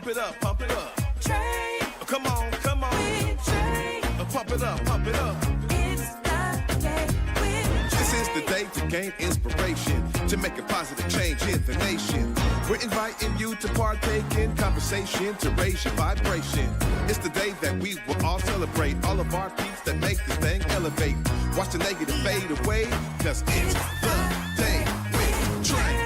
Pump it up, pump it up. Trae. Come on, come on. With Trae. Pump it up, pump it up. It's the day with Trae. This is the day to gain inspiration, to make a positive change in the nation. We're inviting you to partake in conversation, to raise your vibration. It's the day that we will all celebrate all of our peace that make this thing elevate. Watch the negative fade away, cause it's the day with Trae.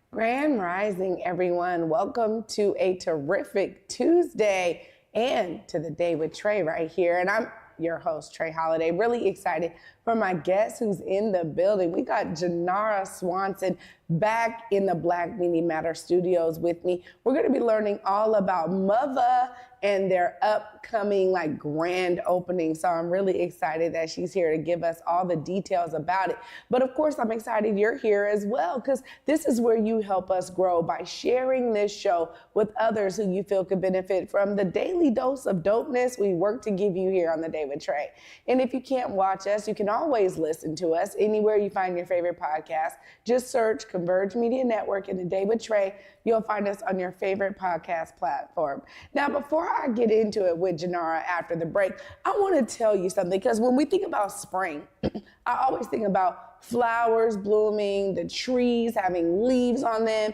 Grand Rising, everyone. Welcome to a terrific Tuesday and to the Day with Trae right here. And I'm your host, Trae Holiday. Really excited for my guest who's in the building. We got Jonarra Swanson back in the Black Media Matter studios with me. We're going to be learning all about MUVA and their upcoming grand opening. So I'm really excited that she's here to give us all the details about it. But of course, I'm excited you're here as well, because this is where you help us grow by sharing this show with others who you feel could benefit from the daily dose of dopeness we work to give you here on The Day with Trae. And if you can't watch us, you can always listen to us anywhere you find your favorite podcast. Just search Converge Media Network and The Day with Trae. You'll find us on your favorite podcast platform. Now, before I get into it with Jonarra after the break, I want to tell you something, because when we think about spring, I always think about flowers blooming, the trees having leaves on them,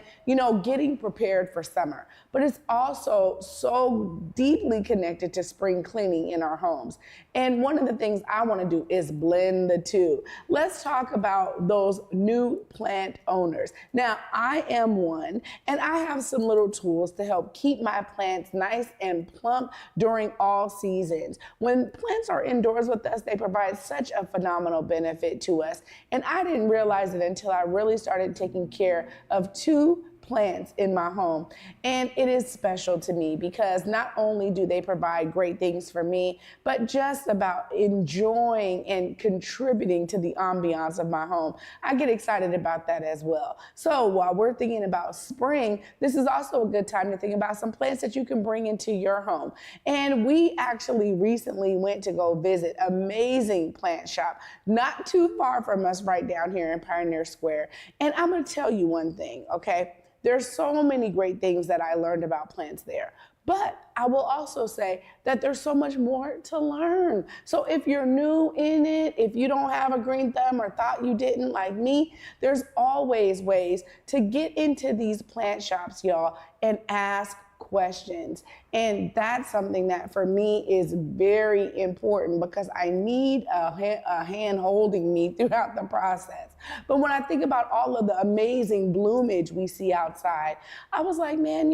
getting prepared for summer. But it's also so deeply connected to spring cleaning in our homes. And one of the things I want to do is blend the two. Let's talk about those new plant owners. Now, I am one, and I have some little tools to help keep my plants nice and plump during all seasons. When plants are indoors with us, they provide such a phenomenal benefit to us. And I didn't realize it until I really started taking care of two plants in my home. And it is special to me because not only do they provide great things for me, but just about enjoying and contributing to the ambiance of my home. I get excited about that as well. So while we're thinking about spring, this is also a good time to think about some plants that you can bring into your home. And we actually recently went to go visit an amazing plant shop, not too far from us right down here in Pioneer Square. And I'm gonna tell you one thing, okay? There's so many great things that I learned about plants there. But I will also say that there's so much more to learn. So if you're new in it, if you don't have a green thumb or thought you didn't like me, there's always ways to get into these plant shops, y'all, and ask questions. And that's something that for me is very important, because I need a hand holding me throughout the process. But when I think about all of the amazing bloomage we see outside, I was like, man,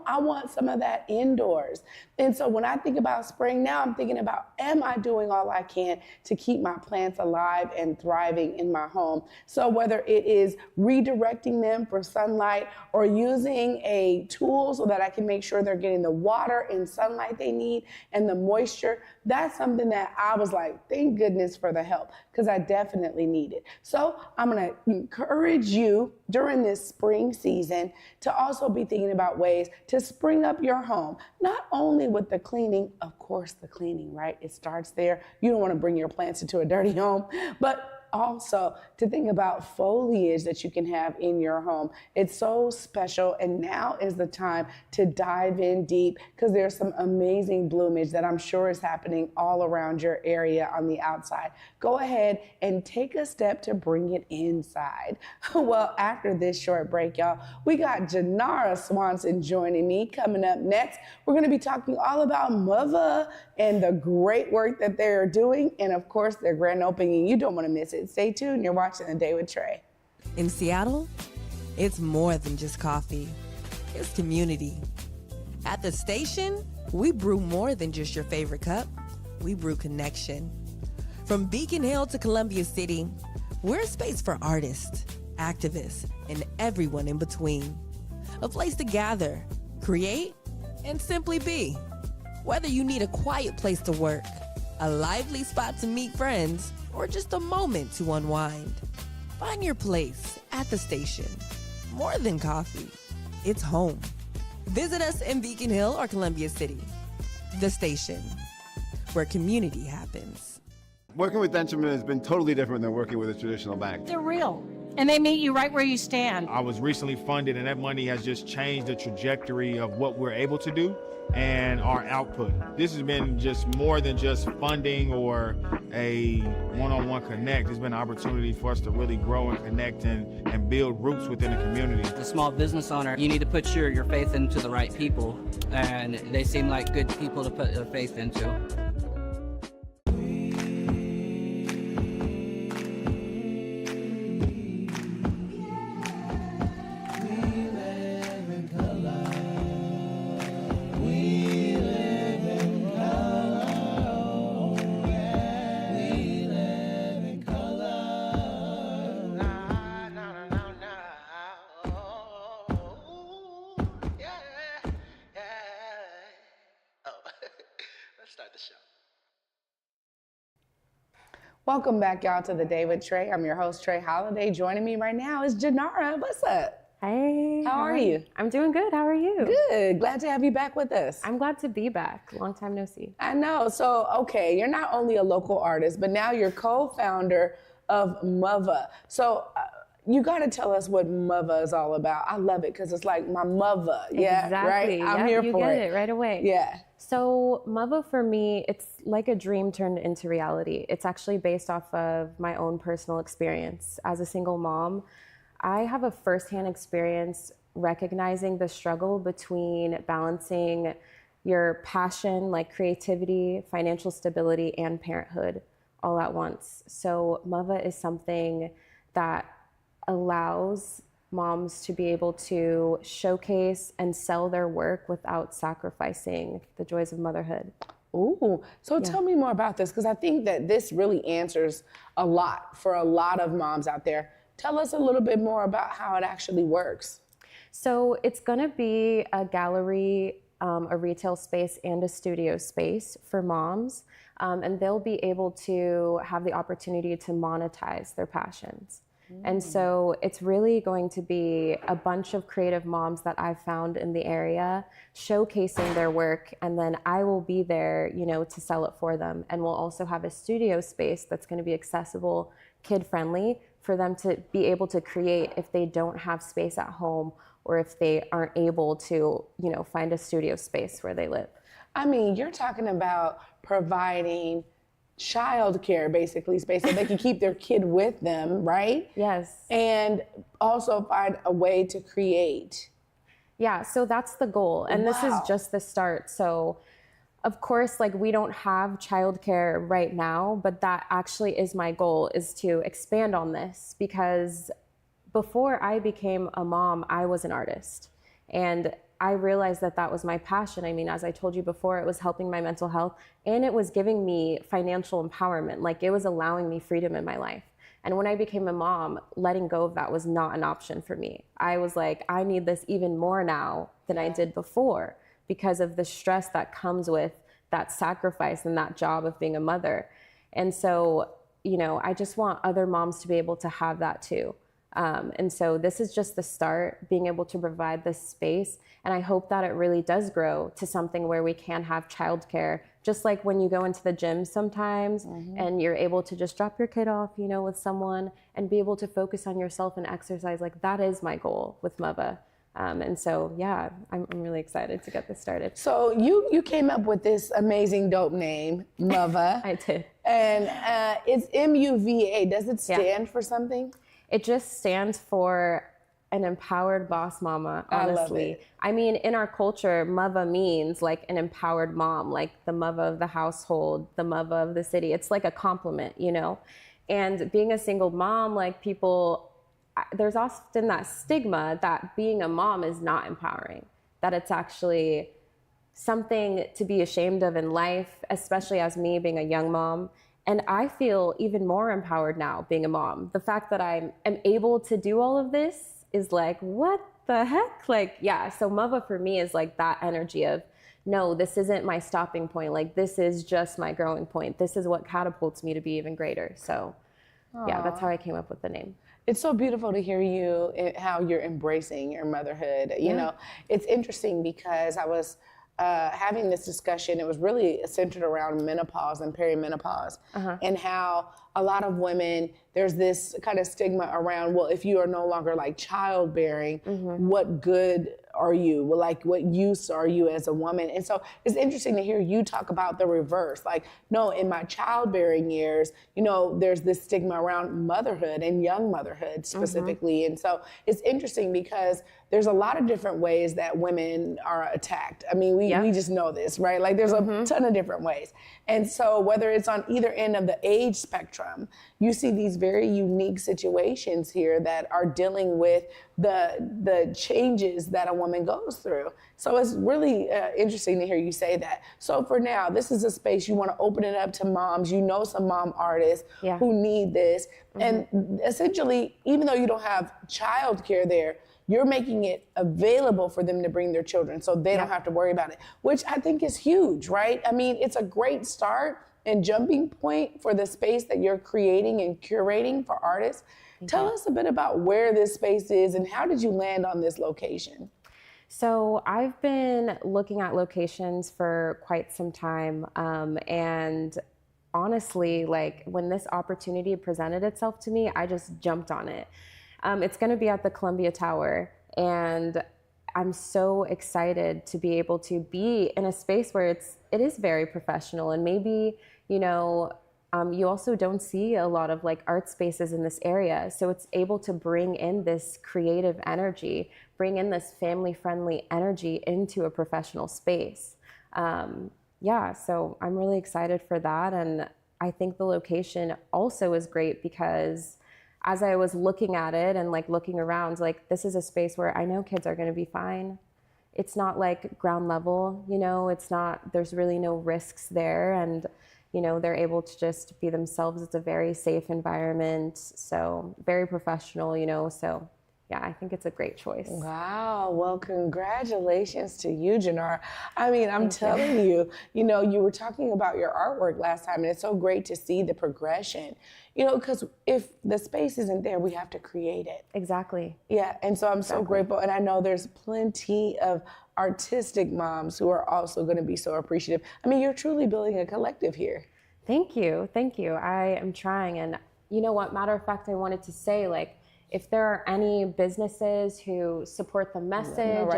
I want some of that indoors. And so when I think about spring now, I'm thinking about, am I doing all I can to keep my plants alive and thriving in my home? So whether it is redirecting them for sunlight or using a tool so that I can make sure they're getting the water and sunlight they need and the moisture, that's something that I was like, thank goodness for the help, because I definitely need it. So I'm going to encourage you during this spring season to also be thinking about ways to spring up your home, not only with the cleaning, of course, the cleaning, right? It starts there. You don't want to bring your plants into a dirty home, but also to think about foliage that you can have in your home. It's so special, and now is the time to dive in deep, because there's some amazing bloomage that I'm sure is happening all around your area on the outside. Go ahead and take a step to bring it inside. Well, after this short break, y'all, we got Jonarra Swanson joining me. Coming up next, we're going to be talking all about MUVA and the great work that they're doing, and of course their grand opening. You don't want to miss it. Stay tuned. You're watching The Day with Trae. In Seattle, it's more than just coffee. It's community. At the station, we brew more than just your favorite cup. We brew connection. From Beacon Hill to Columbia City, we're a space for artists, activists, and everyone in between. A place to gather, create, and simply be. Whether you need a quiet place to work, a lively spot to meet friends, or just a moment to unwind, find your place at the station. More than coffee, it's home. Visit us in Beacon Hill or Columbia City. The station, where community happens. Working with Dentalman has been totally different than working with a traditional bank. They're real. and they meet you right where you stand. I was recently funded, and that money has just changed the trajectory of what we're able to do and our output. This has been just more than just funding or a one-on-one connect. It's been an opportunity for us to really grow and connect and build roots within the community. As a small business owner, you need to put your faith into the right people, and they seem like good people to put their faith into. Welcome back, y'all, to The Day with Trae. I'm your host, Trae Holiday. Joining me right now is Jonarra. What's up? Hey. How are you? I'm doing good. How are you? Good. Glad to have you back with us. I'm glad to be back. Long time no see. I know. So, okay, you're not only a local artist, but now you're co-founder of MUVA. So, you got to tell us what MUVA is all about. I love it because it's like my mother. Yeah, exactly. right? I'm here you for get it. it right away. Yeah. So MUVA for me, it's like a dream turned into reality. It's actually based off of my own personal experience. As a single mom, I have a firsthand experience recognizing the struggle between balancing your passion, like creativity, financial stability, and parenthood all at once. So MUVA is something that allows moms to be able to showcase and sell their work without sacrificing the joys of motherhood. Ooh, so tell me more about this, because I think that this really answers a lot for a lot of moms out there. Tell us a little bit more about how it actually works. So it's gonna be a gallery, a retail space, and a studio space for moms, and they'll be able to have the opportunity to monetize their passions. And so it's really going to be a bunch of creative moms that I've found in the area showcasing their work, and then I will be there, you know, to sell it for them. And we'll also have a studio space that's going to be accessible, kid-friendly, for them to be able to create if they don't have space at home or if they aren't able to, you know, find a studio space where they live. I mean, you're talking about providing childcare, basically, space so they can keep their kid with them, right? Yes. And also find a way to create. Yeah, so that's the goal. And this is Wow. just the start. So of course, like we don't have childcare right now, but that actually is my goal, is to expand on this, because before I became a mom, I was an artist. And I realized that that was my passion. I mean, as I told you before, it was helping my mental health, and it was giving me financial empowerment. Like, it was allowing me freedom in my life. And when I became a mom, letting go of that was not an option for me. I was like, I need this even more now than I did before, because of the stress that comes with that sacrifice and that job of being a mother. And so, you know, I just want other moms to be able to have that too. And so this is just the start, being able to provide this space. And I hope that it really does grow to something where we can have childcare, just like when you go into the gym sometimes and you're able to just drop your kid off, you know, with someone and be able to focus on yourself and exercise. Like, that is my goal with MUVA. And so, yeah, I'm really excited to get this started. So you came up with this amazing dope name, MUVA. I did. And it's MUVA. Does it stand for something? It just stands for an empowered boss mama, honestly. I love it. I mean, in our culture, MUVA means like an empowered mom, like the MUVA of the household, the MUVA of the city. It's like a compliment, you know? And being a single mom, like people, there's often that stigma that being a mom is not empowering, that it's actually something to be ashamed of in life, especially as me being a young mom. And I feel even more empowered now being a mom. The fact that I am able to do all of this is like, what the heck? Like, yeah, so MUVA for me is like that energy of, no, this isn't my stopping point. Like, this is just my growing point. This is what catapults me to be even greater. So yeah, that's how I came up with the name. It's so beautiful to hear you, how you're embracing your motherhood. You know, it's interesting because I was having this discussion. It was really centered around menopause and perimenopause, and how a lot of women, there's this kind of stigma around, well, if you are no longer like childbearing, what good are you? Well, like, what use are you as a woman? And so it's interesting to hear you talk about the reverse. Like, no, in my childbearing years, you know, there's this stigma around motherhood and young motherhood specifically. And so it's interesting because there's a lot of different ways that women are attacked. I mean, we just know this, right? Like, there's a ton of different ways. And so whether it's on either end of the age spectrum, you see these very unique situations here that are dealing with the changes that a woman goes through. So it's really interesting to hear you say that. So for now, this is a space you want to open it up to moms. You know some mom artists who need this. And essentially, even though you don't have childcare there, you're making it available for them to bring their children so they don't have to worry about it, which I think is huge, right? I mean, it's a great start and jumping point for the space that you're creating and curating for artists. Tell us a bit about where this space is and how did you land on this location? So I've been looking at locations for quite some time, and honestly, like, when this opportunity presented itself to me, I just jumped on it. It's going to be at the Columbia Tower, and I'm so excited to be able to be in a space where it is very professional, and maybe, you know, you also don't see a lot of like art spaces in this area. So it's able to bring in this creative energy, bring in this family-friendly energy into a professional space. So I'm really excited for that. And I think the location also is great because as I was looking at it and like looking around, like, this is a space where I know kids are going to be fine. It's not like ground level, you know, there's really no risks there. And, you know, they're able to just be themselves. It's a very safe environment. So very professional, you know, so yeah, I think it's a great choice. Wow, well, congratulations to you, Jonarra. I mean, I'm telling you, you know, you were talking about your artwork last time, and it's so great to see the progression, you know, because if the space isn't there, we have to create it. Exactly. Yeah, and so I'm so grateful, and I know there's plenty of artistic moms who are also going to be so appreciative. I mean, you're truly building a collective here. Thank you. I am trying, and you know what, matter of fact, I wanted to say, like, if there are any businesses who support the message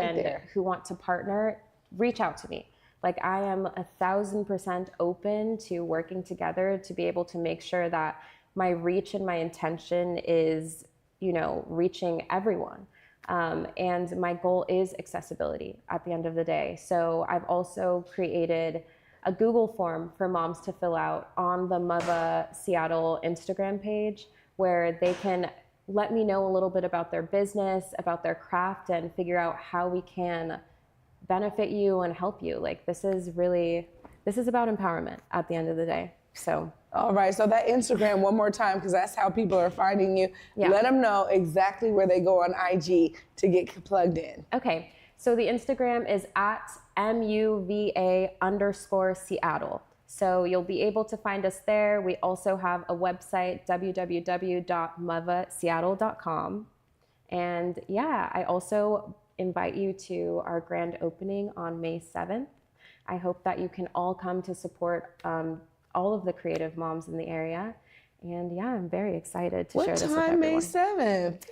who want to partner, reach out to me. Like, I am 1,000% open to working together to be able to make sure that my reach and my intention is, you know, reaching everyone. And my goal is accessibility at the end of the day. So I've also created a Google form for moms to fill out on the MUVA Seattle Instagram page, where they can let me know a little bit about their business, about their craft, and figure out how we can benefit you and help you. Like, this is about empowerment at the end of the day. So. All right, so that Instagram one more time, because that's how people are finding you. Yeah. Let them know exactly where they go on IG to get plugged in. Okay, so the Instagram is at MUVA_Seattle. So you'll be able to find us there. We also have a website, www.muvaseattle.com. And yeah, I also invite you to our grand opening on May 7th. I hope that you can all come to support all of the creative moms in the area. And yeah, I'm very excited to share this with everyone. What time, May 7th?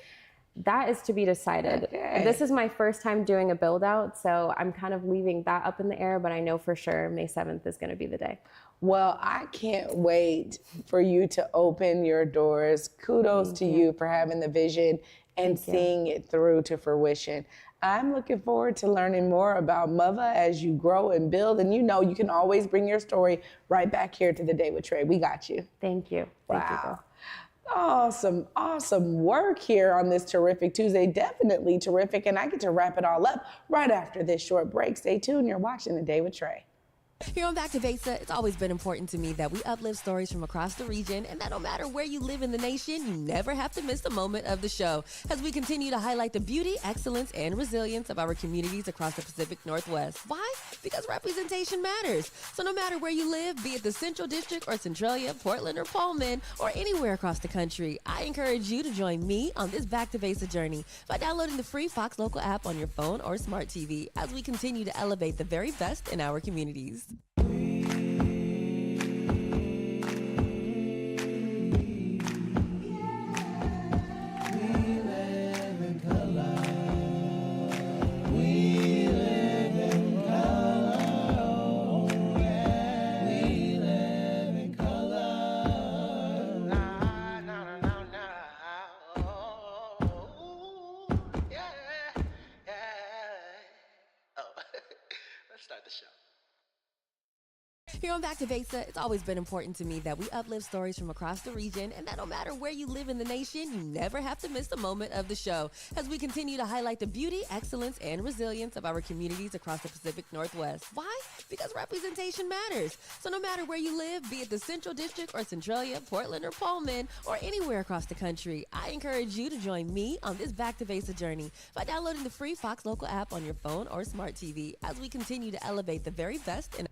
That is to be decided. Okay. This is my first time doing a build out, so I'm kind of leaving that up in the air, but I know for sure May 7th is going to be the day. Well, I can't wait for you to open your doors. Kudos to you for having the vision and seeing it through to fruition. I'm looking forward to learning more about MUVA as you grow and build. And you know, you can always bring your story right back here to The Day with Trae. We got you. Thank you. Wow. Thank you, girl. Awesome work here on this terrific Tuesday. Definitely terrific. And I get to wrap it all up right after this short break. Stay tuned. You're watching The Day with Trae. Here on Back to Vesa, it's always been important to me that we uplift stories from across the region and that no matter where you live in the nation, you never have to miss a moment of the show as we continue to highlight the beauty, excellence, and resilience of our communities across the Pacific Northwest. Why? Because representation matters. So no matter where you live, be it the Central District or Centralia, Portland or Pullman, or anywhere across the country, I encourage you to join me on this Back to Vesa journey by downloading the free Fox Local app on your phone or smart TV as we continue to elevate the very best in our communities. Here on Back to Vesa, it's always been important to me that we uplift stories from across the region and that no matter where you live in the nation, you never have to miss a moment of the show as we continue to highlight the beauty, excellence, and resilience of our communities across the Pacific Northwest. Why? Because representation matters. So no matter where you live, be it the Central District or Centralia, Portland or Pullman, or anywhere across the country, I encourage you to join me on this Back to Vesa journey by downloading the free Fox Local app on your phone or smart TV as we continue to elevate the very best in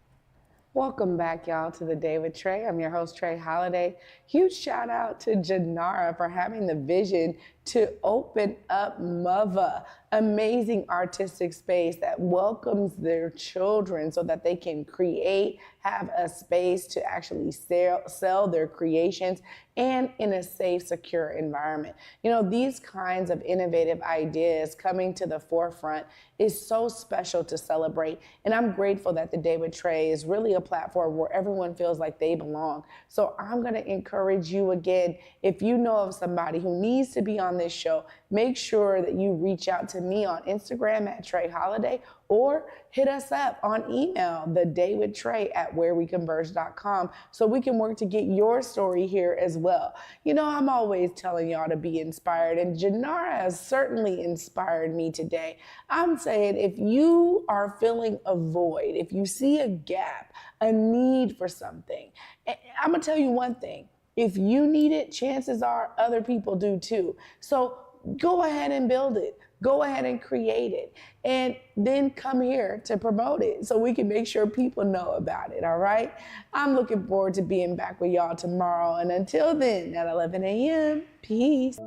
Welcome back, y'all, to The Day with Trae. I'm your host, Trae Holiday. Huge shout out to Jonarra for having the vision to open up MUVA, amazing artistic space that welcomes their children so that they can create, have a space to actually sell their creations and in a safe, secure environment. You know, these kinds of innovative ideas coming to the forefront is so special to celebrate. And I'm grateful that The Day with Trae is really a platform where everyone feels like they belong. So I'm gonna encourage you again, if you know of somebody who needs to be on this show, make sure that you reach out to me on Instagram at Trae Holiday or hit us up on email, thedaywithtrae@whereweconverge.com, so we can work to get your story here as well. You know, I'm always telling y'all to be inspired, and Jonarra has certainly inspired me today. I'm saying if you are feeling a void, if you see a gap, a need for something, I'm gonna tell you one thing. If you need it, chances are other people do too. So go ahead and build it. Go ahead and create it. And then come here to promote it so we can make sure people know about it, all right? I'm looking forward to being back with y'all tomorrow. And until then, at 11 a.m., peace.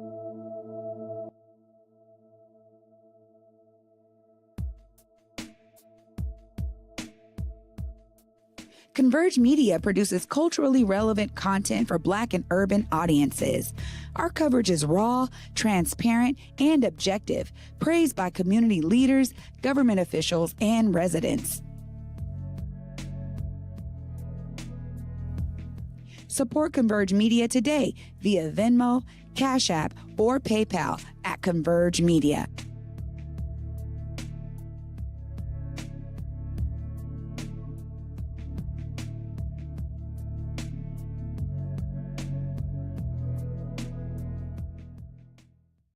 Converge Media produces culturally relevant content for Black and urban audiences. Our coverage is raw, transparent, and objective, praised by community leaders, government officials, and residents. Support Converge Media today via Venmo, Cash App, or PayPal at Converge Media.